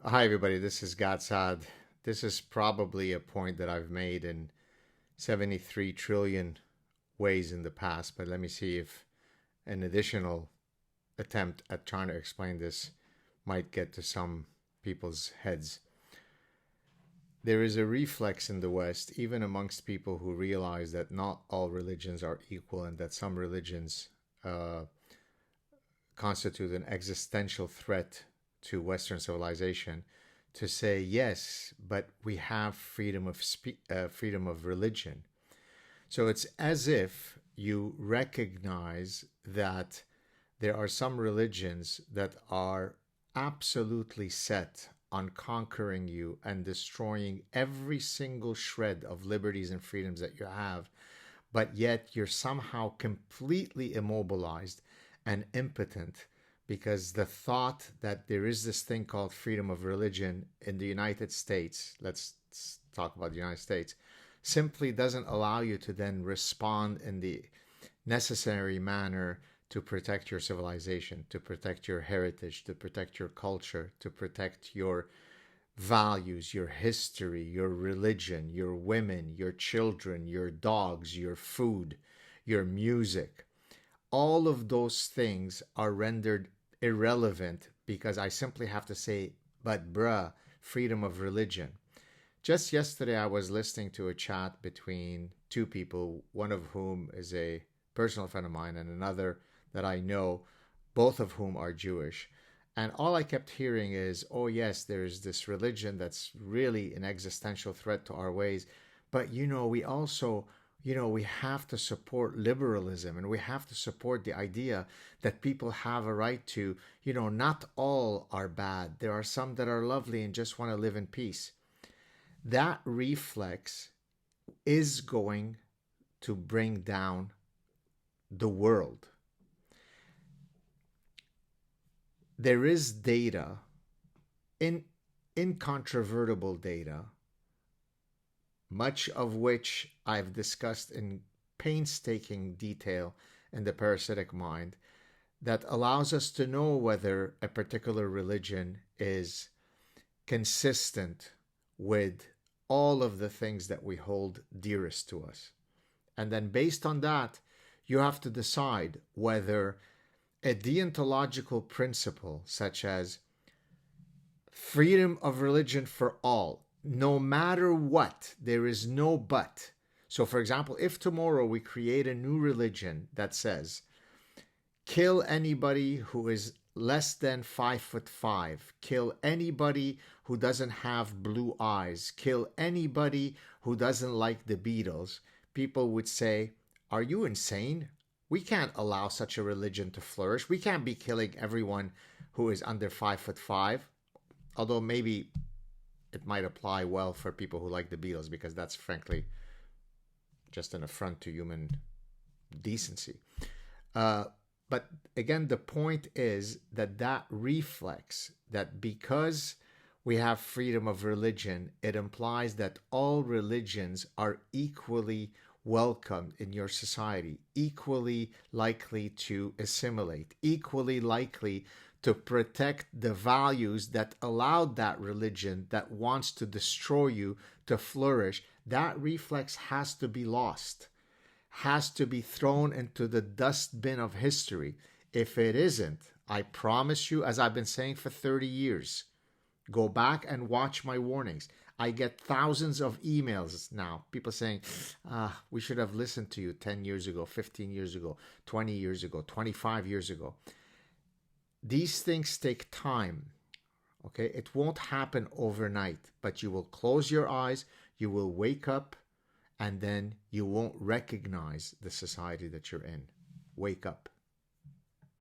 Hi, everybody. This is Saad. This is probably a point that I've made in 73 trillion ways in the past, but let me see if an additional attempt at trying to explain this might get to some people's heads. There is a reflex in the West, even amongst people who realize that not all religions are equal and that some religions uh, constitute an existential threat to Western civilization, to say yes, but we have freedom of religion. So it's as if you recognize that there are some religions that are absolutely set on conquering you and destroying every single shred of liberties and freedoms that you have, but yet you're somehow completely immobilized and impotent because the thought that there is this thing called freedom of religion in the United States, let's talk about the United States, simply doesn't allow you to then respond in the necessary manner to protect your civilization, to protect your heritage, to protect your culture, to protect your values, your history, your religion, your women, your children, your dogs, your food, your music. All of those things are rendered irrelevant because I simply have to say, but bruh, freedom of religion. Just yesterday, I was listening to a chat between two people, one of whom is a personal friend of mine and another that I know, both of whom are Jewish. And all I kept hearing is, oh, yes, there's this religion that's really an existential threat to our ways. But, we also, we have to support liberalism and we have to support the idea that people have a right to, not all are bad. There are some that are lovely and just want to live in peace. That reflex is going to bring down the world. There is data, in incontrovertible data, much of which I've discussed in painstaking detail in the parasitic mind, that allows us to know whether a particular religion is consistent with all of the things that we hold dearest to us. And then based on that, you have to decide whether a deontological principle such as freedom of religion for all, no matter what, there is no but. So, for example, if tomorrow we create a new religion that says, kill anybody who is less than 5'5", kill anybody who doesn't have blue eyes, kill anybody who doesn't like the Beatles, people would say, are you insane? We can't allow such a religion to flourish. We can't be killing everyone who is under 5'5", although maybe it might apply well for people who like the Beatles because that's frankly just an affront to human decency. But again, the point is that reflex, that because we have freedom of religion, it implies that all religions are equally welcomed in your society, equally likely to assimilate, equally likely to protect the values that allowed that religion that wants to destroy you to flourish. That reflex has to be lost, has to be thrown into the dustbin of history. If it isn't, I promise you, as I've been saying for 30 years, go back and watch my warnings. I get thousands of emails now, people saying, we should have listened to you 10 years ago, 15 years ago, 20 years ago, 25 years ago. These things take time, okay? It won't happen overnight, but you will close your eyes, you will wake up, and then you won't recognize the society that you're in. Wake up.